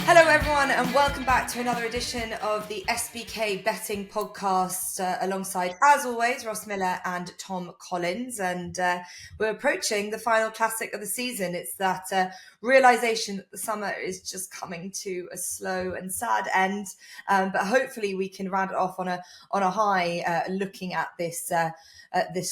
Hello everyone and welcome back to another edition of the SBK Betting Podcast alongside, as always, Ross Miller and Tom Collins, and we're approaching the final classic of the season. It's that realisation that the summer is just coming to a slow and sad end, but hopefully we can round it off on a high, looking at this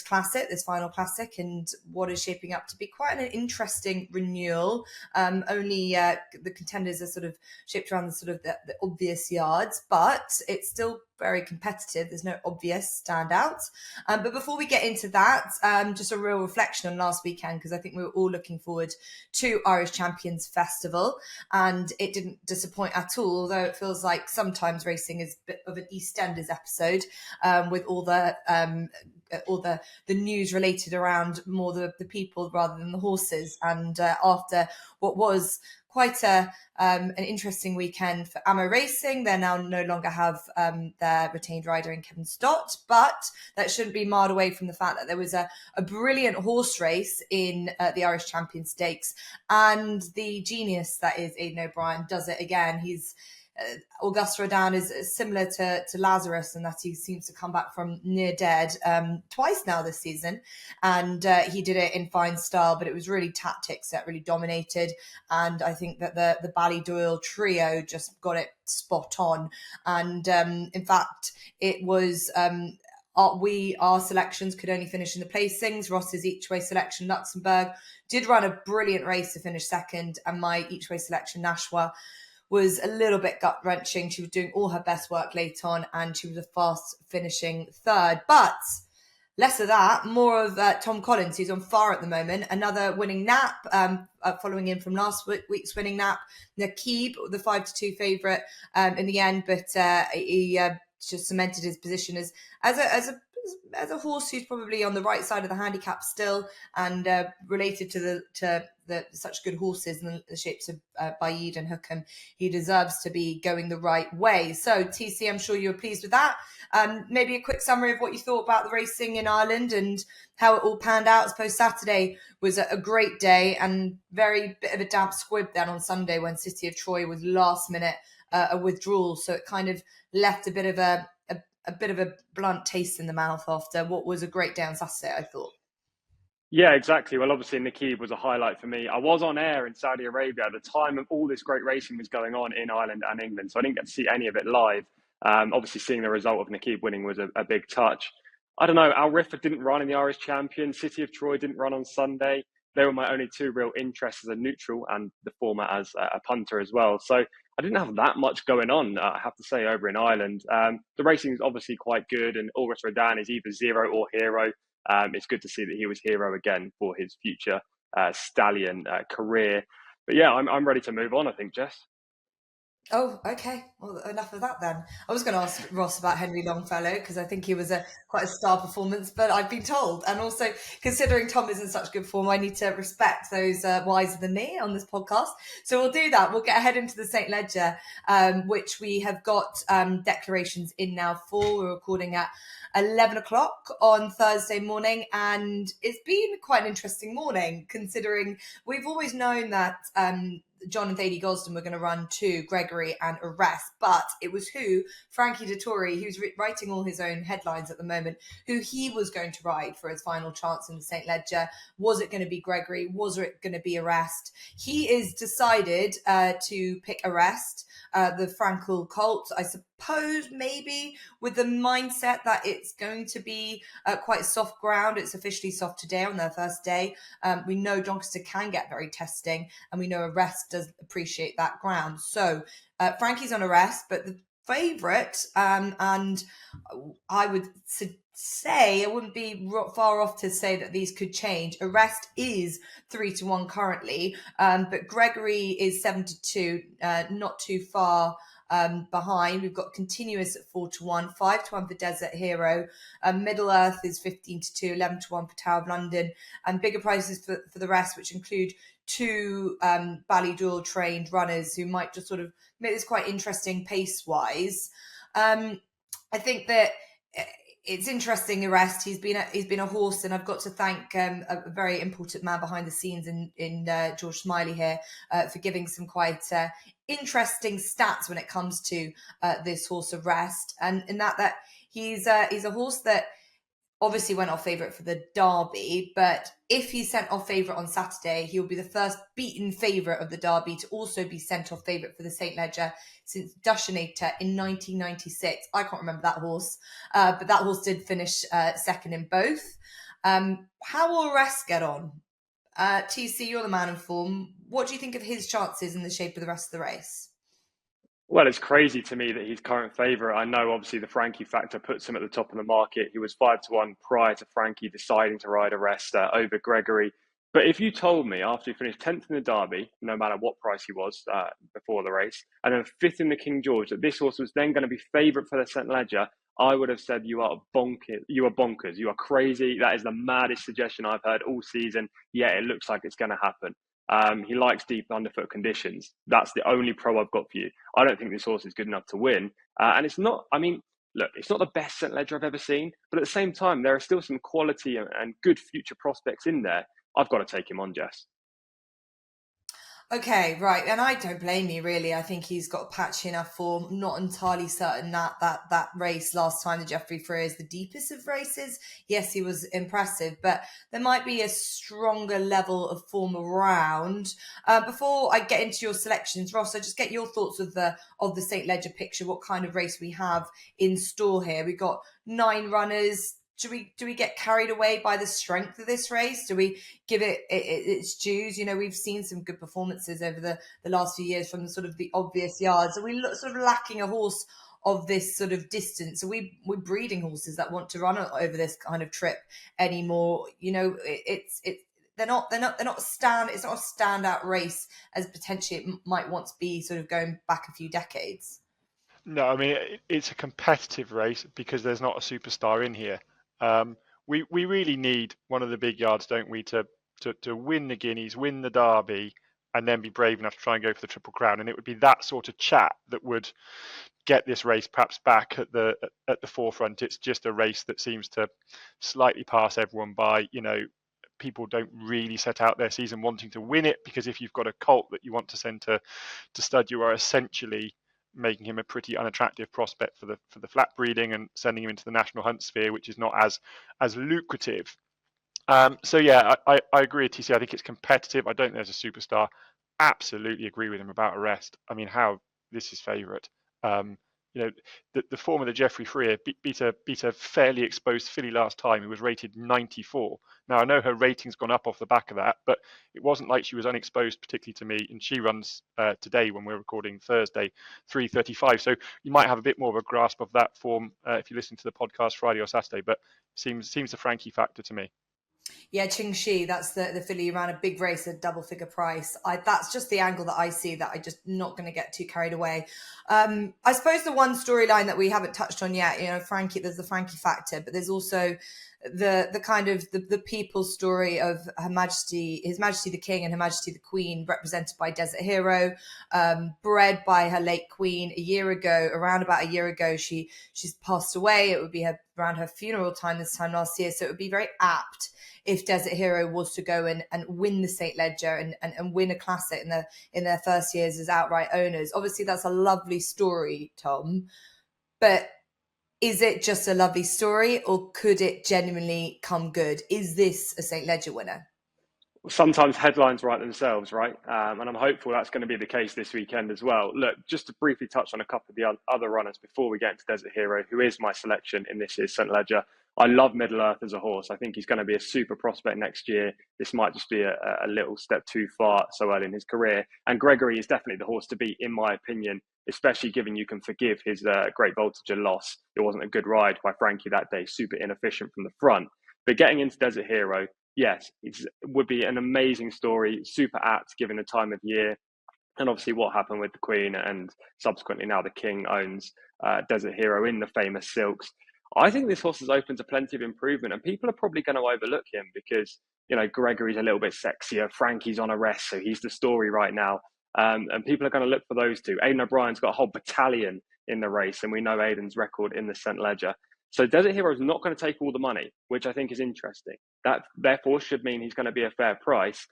classic, this final classic, and what is shaping up to be quite an interesting renewal. Only the contenders are sort of shaped around the obvious yards, but it's still very competitive. There's no obvious standouts. But before we get into that, just a real reflection on last weekend, because I think we were all looking forward to Irish Champions Festival, and it didn't disappoint at all, although it feels like sometimes racing is a bit of an EastEnders episode, with all the news related around more the people rather than the horses. And after what was quite an interesting weekend for Ammo Racing, they now no longer have their retained rider in Kevin Stott, but that shouldn't be marred away from the fact that there was a brilliant horse race in the Irish Champion Stakes, and the genius that is Aidan O'Brien does it again. He's Auguste Rodin is similar to Lazarus in that he seems to come back from near dead twice now this season, and he did it in fine style, but it was really tactics that really dominated, and I think that the Ballydoyle trio just got it spot on. And in fact it was our selections could only finish in the placings. Ross's each way selection Luxembourg did run a brilliant race to finish second, and my each way selection Nashua was a little bit gut-wrenching. She was doing all her best work late on, and she was a fast finishing third. But less of that, more of Tom Collins, who's on fire at the moment. Another winning nap, following in from last week's winning nap. Nakib, the 5-2 favourite in the end, but he just cemented his position as a horse who's probably on the right side of the handicap still, and related to the such good horses in the shapes of Baid and Hookham, he deserves to be going the right way. So TC, I'm sure you were pleased with that. Maybe a quick summary of what you thought about the racing in Ireland and how it all panned out. I suppose Saturday was a great day, and very bit of a damp squib then on Sunday when City of Troy was last minute a withdrawal, so it kind of left a bit of a blunt taste in the mouth after what was a great day on Saturday, I thought. Yeah, exactly. Well, obviously, Nakib was a highlight for me. I was on air in Saudi Arabia at the time of all this great racing was going on in Ireland and England, so I didn't get to see any of it live. Obviously, seeing the result of Nakib winning was a big touch. I don't know, Al Riffa didn't run in the Irish Champion. City of Troy didn't run on Sunday. They were my only two real interests as a neutral, and the former as a punter as well. So I didn't have that much going on, I have to say, over in Ireland. The racing is obviously quite good, and Auguste Rodin is either zero or hero. It's good to see that he was hero again for his future stallion career. But yeah, I'm ready to move on, I think, Jess. Oh, okay. Well, enough of that then. I was going to ask Ross about Henry Longfellow, because I think he was quite a star performance, but I've been told, and also considering Tom is in such good form, I need to respect those wiser than me on this podcast. So we'll do that. We'll get ahead into the St. Ledger, which we have got declarations in now for. We're recording at 11 o'clock on Thursday morning, and it's been quite an interesting morning, considering we've always known that John and Thady Gosden were going to run to Gregory and Arrest, but it was Frankie Dettori, who's writing all his own headlines at the moment, who he was going to ride for his final chance in the St. Ledger. Was it going to be Gregory? Was it going to be Arrest? He is decided to pick Arrest, the Frankel Colt, I suppose, maybe with the mindset that it's going to be quite soft ground. It's officially soft today on their first day. We know Doncaster can get very testing, and we know Arrest does appreciate that ground. So Frankie's on Arrest, but the favourite, and I would say, it wouldn't be far off to say that these could change. Arrest is 3-1 currently, but Gregory is 7-2, not too far behind. We've got Continuous at 4-1, 5-1 for Desert Hero. Middle Earth is 15-2, 11-1 for Tower of London, and bigger prices for the rest, which include two Ballydoyle trained runners who might just sort of make this quite interesting pace wise. I think that it's interesting, Arrest. He's been a horse, and I've got to thank a very important man behind the scenes in George Smiley here for giving some quite interesting stats when it comes to this horse Arrest, and in that he's a horse that obviously went off favourite for the Derby, but if he's sent off favourite on Saturday, he'll be the first beaten favourite of the Derby to also be sent off favourite for the St. Leger since Dushinator in 1996. I can't remember that horse, but that horse did finish second in both. How will Rest get on? TC, you're the man in form. What do you think of his chances in the shape of the rest of the race? Well, it's crazy to me that he's current favourite. I know obviously the Frankie factor puts him at the top of the market. He was 5-1 prior to Frankie deciding to ride Arrest over Gregory. But if you told me after he finished 10th in the Derby, no matter what price he was before the race, and then 5th in the King George, that this horse was then going to be favourite for the St. Leger, I would have said you are bonkers. You are bonkers. You are crazy. That is the maddest suggestion I've heard all season. Yeah, it looks like it's going to happen. He likes deep underfoot conditions. That's the only pro I've got for you. I don't think this horse is good enough to win. And it's not, I mean, look, it's not the best St. Leger I've ever seen, but at the same time, there are still some quality and good future prospects in there. I've got to take him on, Jess. Okay, right, and I don't blame you really. I think he's got patchy enough form. Not entirely certain that race last time, the Geoffrey Frere, is the deepest of races. Yes, he was impressive, but there might be a stronger level of form around. Before I get into your selections, Ross, I just get your thoughts of the St. Leger picture. What kind of race we have in store here? We've got 9 runners. Do we get carried away by the strength of this race? Do we give it its dues? You know, we've seen some good performances over the last few years from sort of the obvious yards. Are we sort of lacking a horse of this sort of distance? Are we're breeding horses that want to run over this kind of trip anymore? You know, it's not it's not a standout race as potentially it might once be, sort of going back a few decades. No, I mean, it's a competitive race because there's not a superstar in here. We really need one of the big yards, don't we, to win the Guineas, win the Derby, and then be brave enough to try and go for the Triple Crown. And it would be that sort of chat that would get this race perhaps back at the forefront. It's just a race that seems to slightly pass everyone by. You know, people don't really set out their season wanting to win it, because if you've got a colt that you want to send to stud, you are essentially making him a pretty unattractive prospect for the flat breeding and sending him into the national hunt sphere, which is not as lucrative. So yeah, I agree with TC. I think it's competitive. I don't think there's a superstar. Absolutely agree with him about Arrest. I mean, how this is favourite. You know, the form of the Geoffrey Frere beat a fairly exposed filly last time who was rated 94. Now, I know her rating's gone up off the back of that, but it wasn't like she was unexposed, particularly to me. And she runs today, when we're recording Thursday, 3:35. So you might have a bit more of a grasp of that form if you listen to the podcast Friday or Saturday. But seems a Frankie factor to me. Yeah, Ching Shi, that's the filly who ran a big race at double figure price. That's just the angle that I see, that I just not going to get too carried away. I suppose the one storyline that we haven't touched on yet, you know, Frankie, there's the Frankie factor, but there's also the kind of the people's story of His Majesty the King and Her Majesty the Queen, represented by Desert Hero, bred by her late Queen around about a year ago. She's passed away. It would be around her funeral time this time last year, so it would be very apt if Desert Hero was to go and win the St. Leger and win a classic in their first years as outright owners. Obviously, that's a lovely story, Tom, but is it just a lovely story, or could it genuinely come good? Is this a St. Leger winner? Sometimes headlines write themselves, right? And I'm hopeful that's going to be the case this weekend as well. Look, just to briefly touch on a couple of the other runners before we get into Desert Hero, who is my selection in this year's St. Leger. I love Middle Earth as a horse. I think he's going to be a super prospect next year. This might just be a little step too far so early in his career. And Gregory is definitely the horse to beat, in my opinion, especially given you can forgive his great voltage and loss. It wasn't a good ride by Frankie that day, super inefficient from the front. But getting into Desert Hero, yes, it would be an amazing story, super apt given the time of year. And obviously what happened with the Queen, and subsequently now the King owns Desert Hero in the famous silks. I think this horse is open to plenty of improvement, and people are probably going to overlook him because, you know, Gregory's a little bit sexier. Frankie's on Arrest, so he's the story right now. And people are going to look for those two. Aidan O'Brien's got a whole battalion in the race, and we know Aidan's record in the St. Leger. So Desert Hero is not going to take all the money, which I think is interesting. That therefore should mean he's going to be a fair price.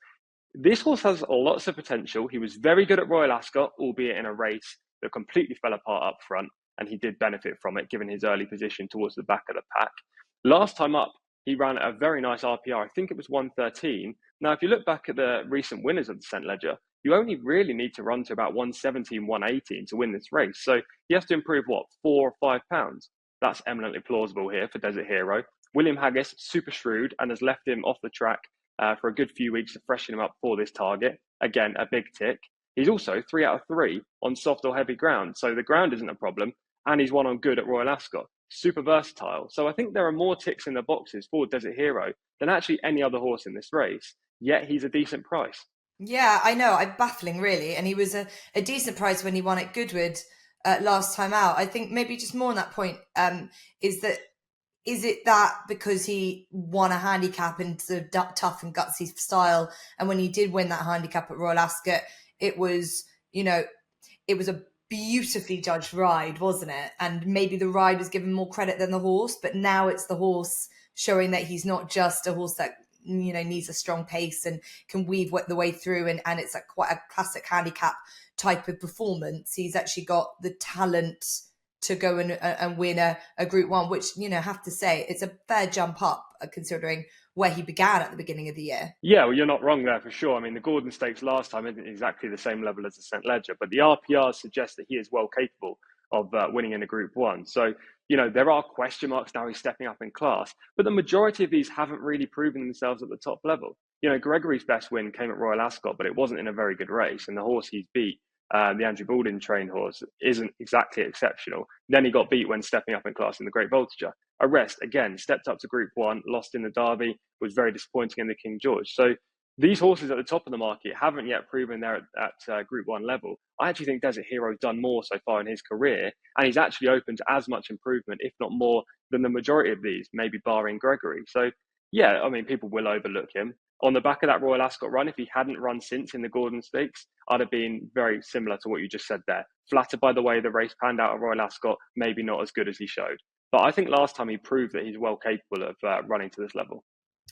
This horse has lots of potential. He was very good at Royal Ascot, albeit in a race that completely fell apart up front, and he did benefit from it given his early position towards the back of the pack. Last time up, he ran a very nice RPR. I think it was 113. Now, if you look back at the recent winners of the St. Ledger, you only really need to run to about 117, 118 to win this race. So he has to improve, what, 4 or 5 pounds? That's eminently plausible here for Desert Hero. William Haggis, super shrewd, and has left him off the track for a good few weeks to freshen him up for this target. Again, a big tick. He's also 3 out of 3 on soft or heavy ground. So the ground isn't a problem. And he's won on good at Royal Ascot. Super versatile. So I think there are more ticks in the boxes for Desert Hero than actually any other horse in this race. Yet he's a decent price. Yeah, I know. I'm baffling, really. And he was a decent price when he won at Goodwood last time out. I think maybe just more on that point is it that because he won a handicap in sort of tough and gutsy style, and when he did win that handicap at Royal Ascot, it was a beautifully judged ride, wasn't it? And maybe the ride was given more credit than the horse, but now it's the horse showing that he's not just a horse that needs a strong pace and can weave the way through, and it's quite a classic handicap type of performance. He's actually got the talent to go and win a Group 1, which, I have to say, it's a fair jump up considering where he began at the beginning of the year. Yeah, well, you're not wrong there for sure. I mean, the Gordon Stakes last time isn't exactly the same level as the St. Ledger, but the RPRs suggest that he is well capable of winning in a Group 1. So, there are question marks now. He's stepping up in class, but the majority of these haven't really proven themselves at the top level. Gregory's best win came at Royal Ascot, but it wasn't in a very good race, and the horse he's beat, the Andrew Baldwin trained horse, isn't exactly exceptional. Then he got beat when stepping up in class in the Great Voltigeur. Arrest, again, stepped up to Group 1, lost in the Derby, was very disappointing in the King George. So these horses at the top of the market haven't yet proven they're at Group 1 level. I actually think Desert Hero's done more so far in his career, and he's actually open to as much improvement, if not more, than the majority of these, maybe barring Gregory. So, yeah, I mean, people will overlook him. On the back of that Royal Ascot run, if he hadn't run since in the Gordon Stakes, I'd have been very similar to what you just said there. Flattered by the way the race panned out at Royal Ascot, maybe not as good as he showed. But I think last time he proved that he's well capable of running to this level.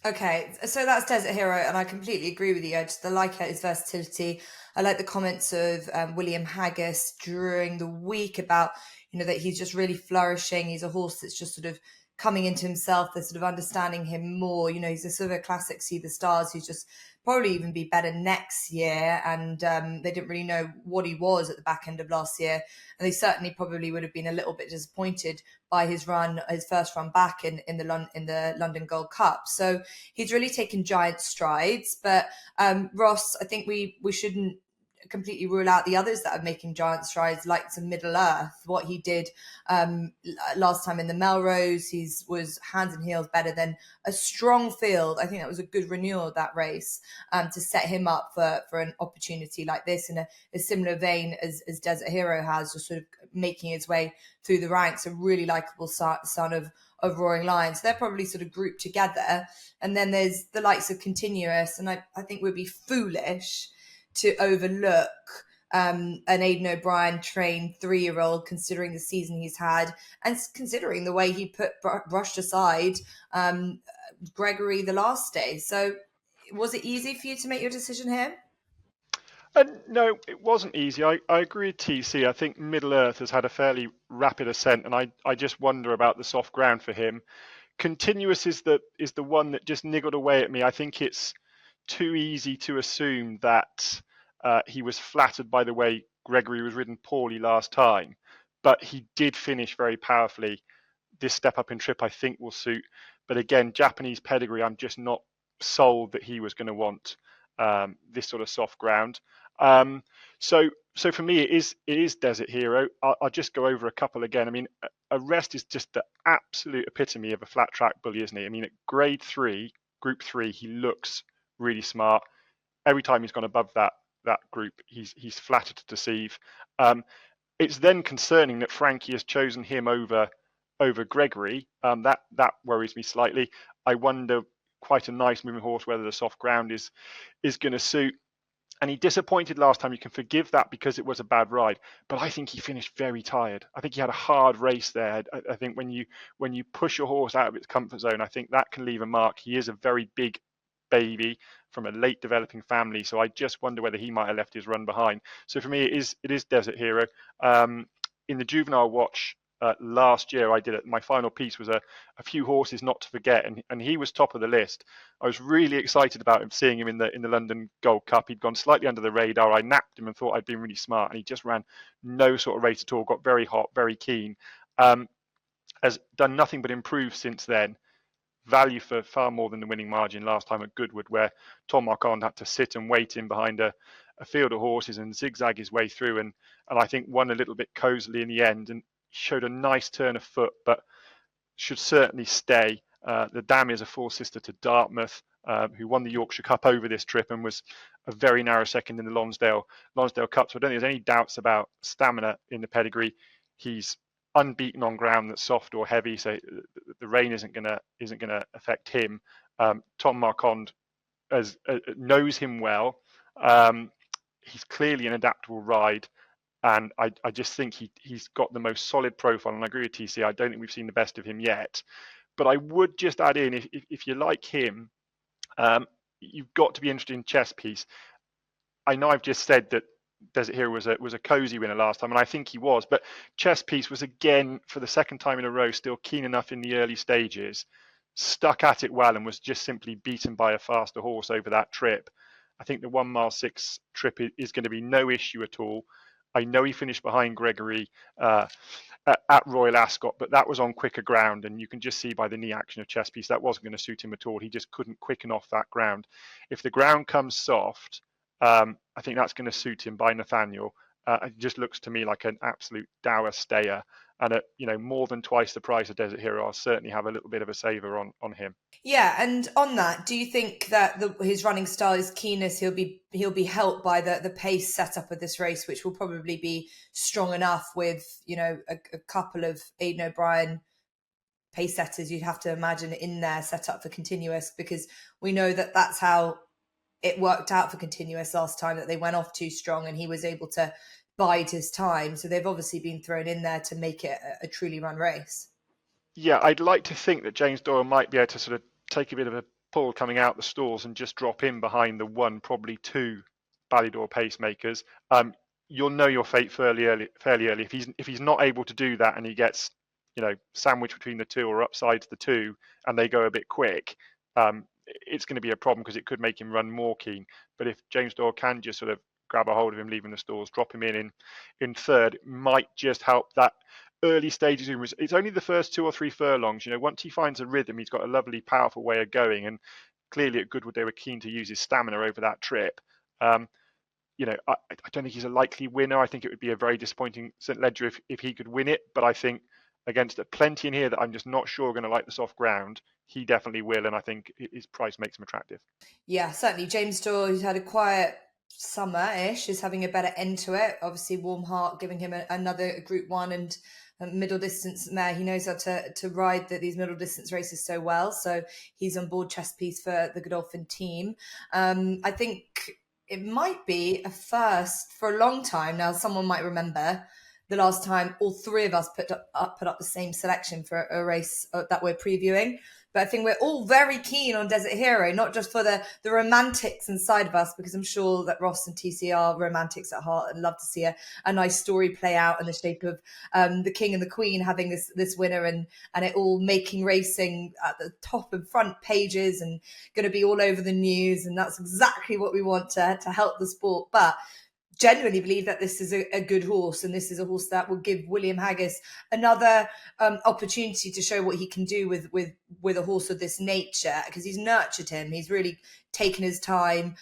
Okay, so that's Desert Hero, and I completely agree with you. I like his versatility. I like the comments of William Haggis during the week about, that he's just really flourishing. He's a horse that's just sort of coming into himself. They're sort of understanding him more. He's a sort of a classic See the Stars who's just probably even be better next year. And they didn't really know what he was at the back end of last year. And they certainly probably would have been a little bit disappointed by his first run back in the London Gold Cup. So he's really taken giant strides. But Ross, I think we shouldn't completely rule out the others that are making giant strides, like some Middle Earth. What he did last time in the Melrose, was hands and heels better than a strong field. I think that was a good renewal of that race to set him up for an opportunity like this in a similar vein as Desert Hero has, just sort of making his way through the ranks. A really likable son of Roaring Lion. So they're probably sort of grouped together. And then there's the likes of Continuous, and I think we'd be foolish to overlook an Aidan O'Brien trained 3-year-old, considering the season he's had and considering the way he brushed aside Gregory the last day. So was it easy for you to make your decision here? No, it wasn't easy. I agree with TC. I think Middle Earth has had a fairly rapid ascent, and I just wonder about the soft ground for him. Continuous is the one that just niggled away at me. I think it's too easy to assume that he was flattered by the way Gregory was ridden poorly last time, but he did finish very powerfully. This step up in trip I think will suit, but again, Japanese pedigree, I'm just not sold that he was going to want this sort of soft ground. So for me, it is Desert Hero. I'll just go over a couple again. I mean, Arrest is just the absolute epitome of a flat track bully, isn't he? I mean, at Grade 3, Group 3, he looks really smart. Every time he's gone above that group, he's flattered to deceive. It's then concerning that Frankie has chosen him over Gregory. That worries me slightly. I wonder, quite a nice moving horse, whether the soft ground is going to suit. And he disappointed last time. You can forgive that because it was a bad ride. But I think he finished very tired. I think he had a hard race there. I think when you push your horse out of its comfort zone, I think that can leave a mark. He is a very big baby from a late developing family. So I just wonder whether he might have left his run behind. So for me, it is Desert Hero. In the juvenile watch last year, I did it. My final piece was a few horses not to forget, and he was top of the list. I was really excited about him, seeing him in the London Gold Cup. He'd gone slightly under the radar. I napped him and thought I'd been really smart, and he just ran no sort of race at all. Got very hot, very keen. Has done nothing but improve since then. Value for far more than the winning margin last time at Goodwood, where Tom Marquand had to sit and wait in behind a field of horses and zigzag his way through, and I think won a little bit cozily in the end and showed a nice turn of foot, but should certainly stay. The Dam is a full sister to Dartmouth, who won the Yorkshire Cup over this trip and was a very narrow second in the Lonsdale Cup. So I don't think there's any doubts about stamina in the pedigree. He's unbeaten on ground that's soft or heavy, so the rain isn't gonna affect him. Tom Marquand knows him well. He's clearly an adaptable ride. And I just think he's got the most solid profile. And I agree with TC. I don't think we've seen the best of him yet. But I would just add in, if you like him, you've got to be interested in Chess Piece. I know I've just said that Desert Hero was a cozy winner last time, and I think he was. But Chess Piece was, again, for the second time in a row, still keen enough in the early stages, stuck at it well, and was just simply beaten by a faster horse over that trip. I think the 1 mile 6 trip is going to be no issue at all. I know he finished behind Gregory at Royal Ascot, but that was on quicker ground, and you can just see by the knee action of Chess Piece that wasn't going to suit him at all. He just couldn't quicken off that ground. If the ground comes soft, I think that's going to suit him by Nathaniel. It just looks to me like an absolute dour stayer, and at more than twice the price of Desert Hero, I'll certainly have a little bit of a saver on him. Yeah, and on that, do you think that his running style, his keenness, he'll be helped by the pace setup of this race, which will probably be strong enough with a couple of Aidan O'Brien pace setters you'd have to imagine in there set up for Continuous, because we know that that's how it worked out for Continuous last time, that they went off too strong and he was able to bide his time. So they've obviously been thrown in there to make it a truly run race. Yeah, I'd like to think that James Doyle might be able to sort of take a bit of a pull coming out the stalls and just drop in behind the 1, probably 2 Ballydor pacemakers. You'll know your fate fairly early. If he's not able to do that and he gets sandwiched between the 2 or upside to the 2 and they go a bit quick, it's going to be a problem because it could make him run more keen. But if James Doyle can just sort of grab a hold of him leaving the stalls, drop him in third, it might just help that early stages. It's only the first 2 or 3 furlongs. Once he finds a rhythm, he's got a lovely, powerful way of going. And clearly at Goodwood, they were keen to use his stamina over that trip. I don't think he's a likely winner. I think it would be a very disappointing St. Ledger if he could win it. But I think against plenty in here that I'm just not sure are going to like the soft ground, he definitely will. And I think his price makes him attractive. Yeah, certainly. James Doyle, who's had a quiet summer-ish, is having a better end to it. Obviously, Warm Heart giving him another Group 1 and middle distance mare. He knows how to ride these middle distance races so well. So he's on board Chess Piece for the Godolphin team. I think it might be a first for a long time now. Someone might remember the last time all 3 of us put up the same selection for a race that we're previewing. But I think we're all very keen on Desert Hero, not just for the romantics inside of us, because I'm sure that Ross and TC are romantics at heart and love to see a nice story play out in the shape of the King and the Queen having this winner and it all making racing at the top and front pages and going to be all over the news. And that's exactly what we want to help the sport. But genuinely believe that this is a good horse, and this is a horse that will give William Haggis another opportunity to show what he can do with a horse of this nature, because he's nurtured him. He's really taken his time.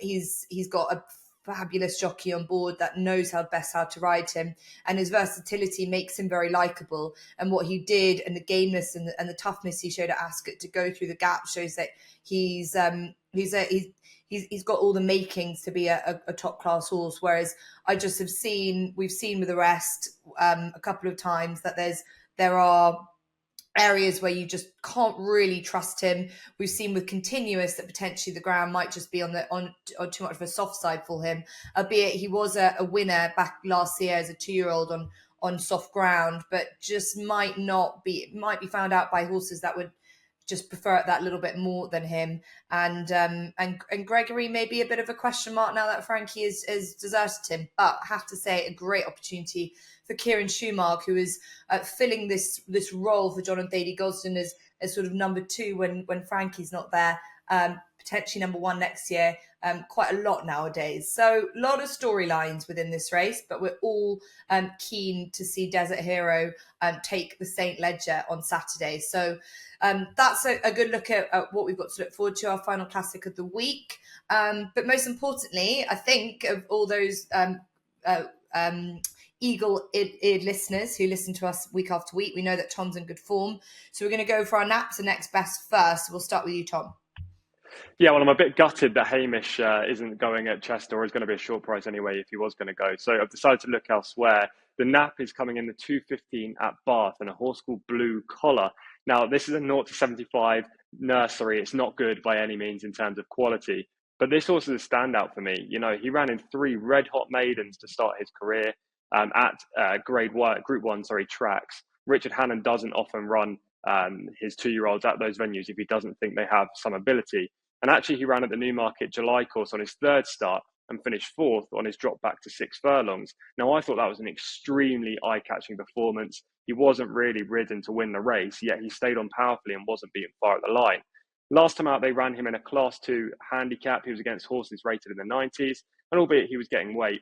He's got a fabulous jockey on board that knows how to ride him, and his versatility makes him very likable. And what he did, and the gameness and the toughness he showed at Ascot to go through the gap, shows that he's got all the makings to be a top class horse. Whereas we've seen with the rest a couple of times that there are areas where you just can't really trust him. We've seen with Continuous that potentially the ground might just be on too much of a soft side for him, albeit he was a winner back last year as a 2-year-old on soft ground, but just might be found out by horses that would just prefer it that little bit more than him. And Gregory may be a bit of a question mark now that Frankie is deserted him. But I have to say, a great opportunity for Kieran Schumacher, who is filling this role for John and Thady Gosden as sort of number 2 when Frankie's not there. Potentially number 1 next year, quite a lot nowadays. So a lot of storylines within this race, but we're all keen to see Desert Hero take the St. Ledger on Saturday. So that's a good look at what we've got to look forward to, our final classic of the week. But most importantly, I think of all those eagle-eared listeners who listen to us week after week, we know that Tom's in good form. So we're going to go for our naps and next best first. We'll start with you, Tom. Yeah, well, I'm a bit gutted that Hamish isn't going at Chester, or is going to be a short price anyway if he was going to go. So I've decided to look elsewhere. The nap is coming in the 2:15 at Bath, and a horse called Blue Collar. Now, this is a 0 to 75 nursery. It's not good by any means in terms of quality, but this horse is a standout for me. You know, he ran in 3 red-hot maidens to start his career at Group 1 tracks. Richard Hannon doesn't often run his 2-year-olds at those venues if he doesn't think they have some ability. And actually, he ran at the Newmarket July course on his 3rd start and finished 4th on his drop back to 6 furlongs. Now, I thought that was an extremely eye-catching performance. He wasn't really ridden to win the race, yet he stayed on powerfully and wasn't beaten far at the line. Last time out, they ran him in a Class 2 handicap. He was against horses rated in the 90s, and albeit he was getting weight,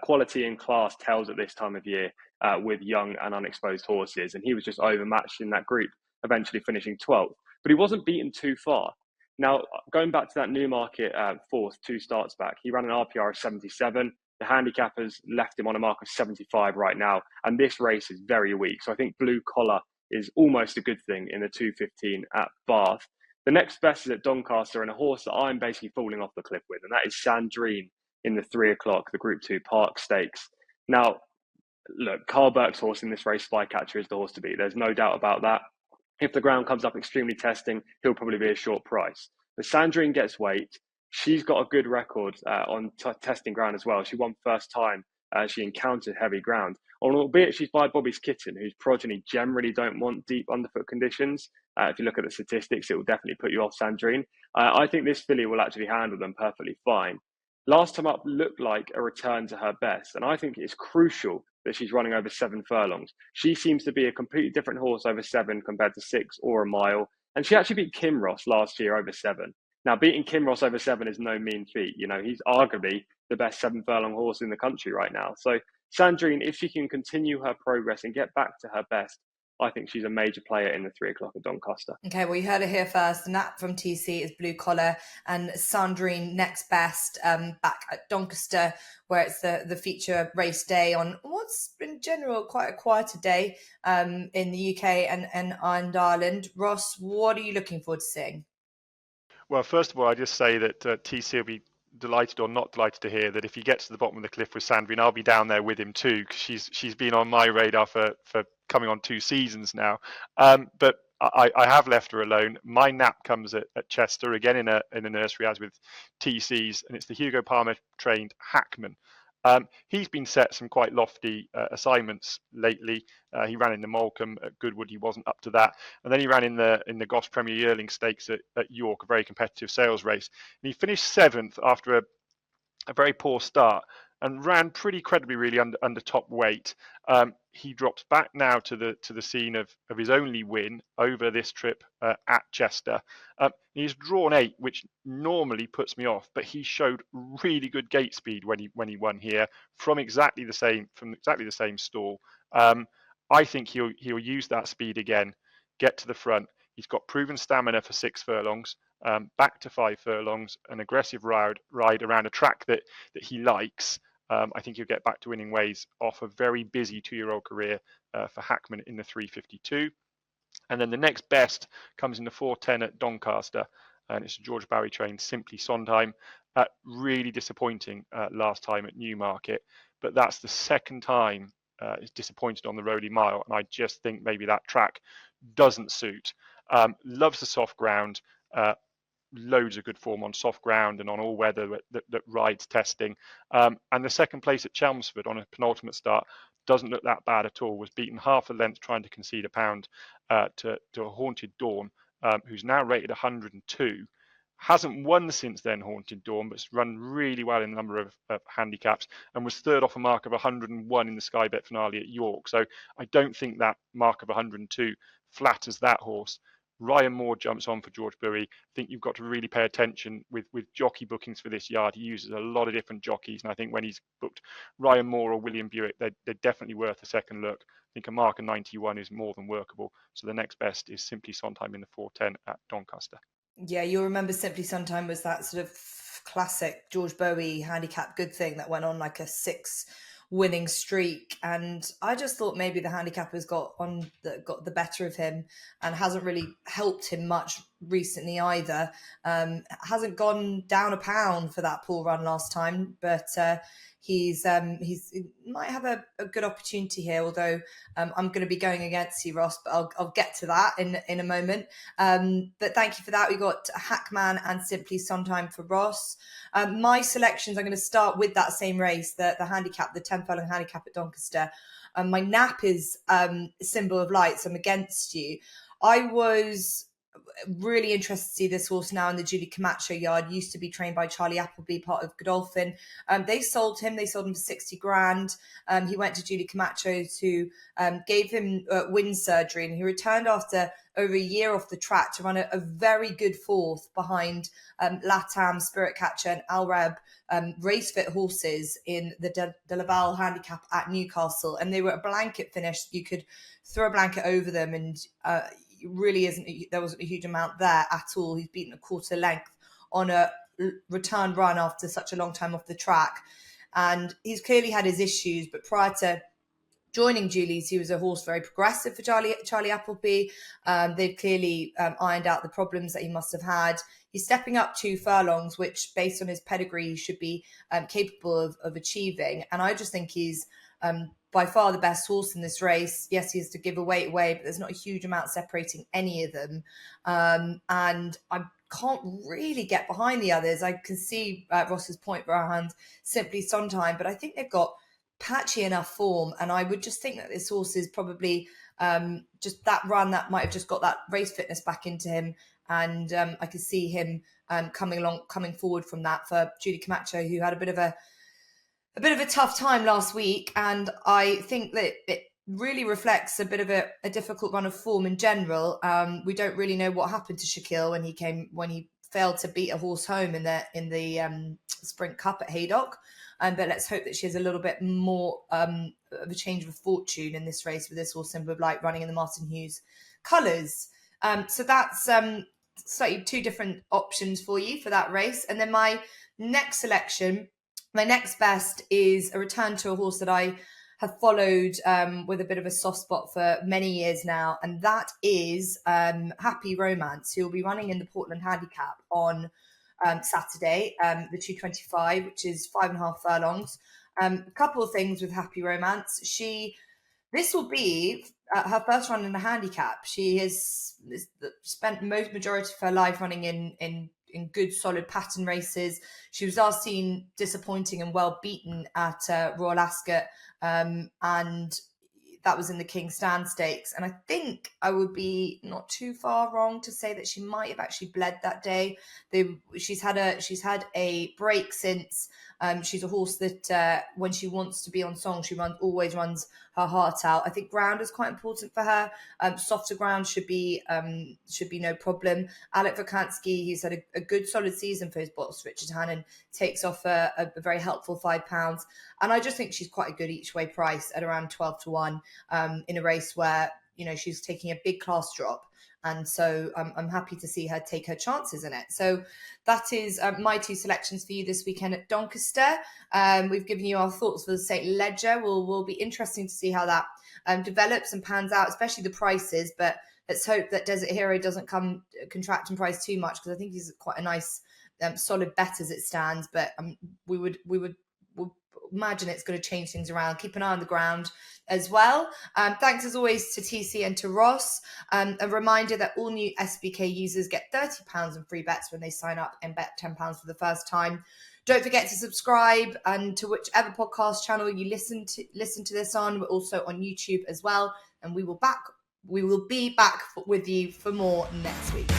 quality and class tells at this time of year with young and unexposed horses, and he was just overmatched in that group, eventually finishing 12th. But he wasn't beaten too far. Now, going back to that Newmarket 4th, 2 starts back, he ran an RPR of 77. The handicappers left him on a mark of 75 right now, and this race is very weak. So I think Blue Collar is almost a good thing in the 2:15 at Bath. The next best is at Doncaster, and a horse that I'm basically falling off the cliff with, and that is Sandrine in the 3 o'clock, the Group 2 Park Stakes. Now, look, Carl Burke's horse in this race, Flycatcher, is the horse to beat. There's no doubt about that. If the ground comes up extremely testing, he'll probably be a short price. But Sandrine gets weight. She's got a good record on testing ground as well. She won first time she encountered heavy ground. Albeit she's by Bobby's Kitten, whose progeny generally don't want deep underfoot conditions. If you look at the statistics, it will definitely put you off Sandrine. I think this filly will actually handle them perfectly fine. Last time up looked like a return to her best, and I think it's crucial that she's running over 7 furlongs. She seems to be a completely different horse over 7 compared to 6 or a mile, and she actually beat Kinross last year over 7. Now, beating Kinross over 7 is no mean feat. You know, he's arguably the best 7 furlong horse in the country right now. So Sandrine, if she can continue her progress and get back to her best, I think she's a major player in the 3 o'clock at Doncaster. Okay, well, you heard it here first. The nap from TC is Blue Collar, and Sandrine next best back at Doncaster, where it's the feature race day on what's in general quite a quieter day in the UK and Ireland. Ross, what are you looking forward to seeing? Well, first of all, I just say that TC will be delighted or not delighted to hear that if he gets to the bottom of the cliff with Sandrine, I'll be down there with him too, because she's been on my radar for coming on 2 seasons now. But I have left her alone. My nap comes at Chester, again in a nursery as with TC's, and it's the Hugo Palmer trained Hackman. He's been set some quite lofty assignments lately. He ran in the Molecombe at Goodwood. He wasn't up to that. And then he ran in the Goss Premier Yearling Stakes at York, a very competitive sales race. And he finished 7th after a very poor start and ran pretty credibly, really under top weight. He drops back now to the scene of his only win over this trip at Chester. He's drawn 8, which normally puts me off, but he showed really good gate speed when he won here from exactly the same stall. I think he'll use that speed again, get to the front. He's got proven stamina for 6 furlongs. Back to 5 furlongs, an aggressive ride around a track that he likes. I think he'll get back to winning ways off a very busy 2-year-old career for Hackman in the 3:52. And then the next best comes in the 4:10 at Doncaster, and it's a George Barry trained Simply Sondheim. Really disappointing last time at Newmarket, but that's the second time is disappointed on the Rowley Mile, and I just think maybe that track doesn't suit. Loves the soft ground. Loads of good form on soft ground and on all weather that rides testing. And the second place at Chelmsford on a penultimate start doesn't look that bad at all. Was beaten half a length trying to concede a pound to a Haunted Dawn, who's now rated 102. Hasn't won since then, Haunted Dawn, but's run really well in a number of handicaps and was third off a mark of 101 in the Sky Bet finale at York. So I don't think that mark of 102 flatters that horse. Ryan Moore jumps on for George Bowie. I think you've got to really pay attention with jockey bookings for this yard. He uses a lot of different jockeys, and I think when he's booked Ryan Moore or William Buick, they're definitely worth a second look. I think a mark of 91 is more than workable. So the next best is Simply Sondheim in the 410 at Doncaster. Yeah, you'll remember Simply Sondheim was that sort of classic George Bowie handicap good thing that went on like a 6 winning streak, and I just thought maybe the handicappers got the better of him and hasn't really helped him much recently either. Hasn't gone down a pound for that poor run last time, but he might have a good opportunity here, although I'm going to be going against you, Ross, but I'll get to that in a moment. But thank you for that. We got Hackman and Simply Sondheim for Ross. My selections, I'm going to start with that same race, the handicap, the 10 furlong handicap at Doncaster. My nap is Symbol of Light, so I'm against you. I was really interested to see this horse now in the Julie Camacho yard. Used to be trained by Charlie Appleby, part of Godolphin. They sold him for 60 grand. He went to Julie Camacho's, who gave him wind surgery, and he returned after over a year off the track to run a very good fourth behind Latam, Spirit Catcher and Alreb, race fit horses in the De Laval handicap at Newcastle, and they were a blanket finish. You could throw a blanket over them, and really there wasn't a huge amount there at all. He's beaten a quarter length on a return run after such a long time off the track, and he's clearly had his issues, but prior to joining Julie's, he was a horse very progressive for Charlie Appleby. They've clearly ironed out the problems that he must have had. He's stepping up 2 furlongs, which based on his pedigree he should be capable of achieving, and I just think he's by far the best horse in this race. Yes, he has to give a weight away, but there's not a huge amount separating any of them. And I can't really get behind the others. I can see Ross's point behind Simply Sondheim, but I think they've got patchy enough form. And I would just think that this horse is probably just that run that might have just got that race fitness back into him. And I could see him coming forward from that for Julie Camacho, who had a bit of a tough time last week, and I think that it really reflects a bit of a difficult run of form in general. We don't really know what happened to Shaquille when he failed to beat a horse home in the Sprint Cup at Haydock. But let's hope that she has a little bit more of a change of fortune in this race with this horse Symbol of Light running in the Martin Hughes colours. So that's slightly 2 different options for you for that race. And then my next selection, my next best, is a return to a horse that I have followed with a bit of a soft spot for many years now, and that is Happy Romance, who will be running in the Portland Handicap on Saturday, the 225, which is 5.5 furlongs. A couple of things with Happy Romance. This will be her first run in a handicap. She has spent majority of her life running in good, solid pattern races. She was last seen disappointing and well beaten at Royal Ascot, and that was in the King Stand Stakes. And I think I would be not too far wrong to say that she might have actually bled that day. She's had a break since. She's a horse that when she wants to be on song, she always runs her heart out. I think ground is quite important for her. Softer ground should be no problem. Alec Vakansky, he's had a good solid season for his boss. Richard Hannon takes off a very helpful £5. And I just think she's quite a good each way price at around 12-1 in a race where, she's taking a big class drop. And so I'm happy to see her take her chances in it. So that is my 2 selections for you this weekend at Doncaster. We've given you our thoughts for the St. Ledger. Will be interesting to see how that develops and pans out, especially the prices. But let's hope that Desert Hero doesn't contract in price too much, because I think he's quite a nice solid bet as it stands. But we imagine it's going to change things around. Keep an eye on the ground as well. Thanks as always to TC and to Ross. A reminder that all new SBK users get £30 in free bets when they sign up and bet £10 for the first time. Don't forget to subscribe and to whichever podcast channel you listen to this on. We're also on YouTube as well, and we will be back with you for more next week.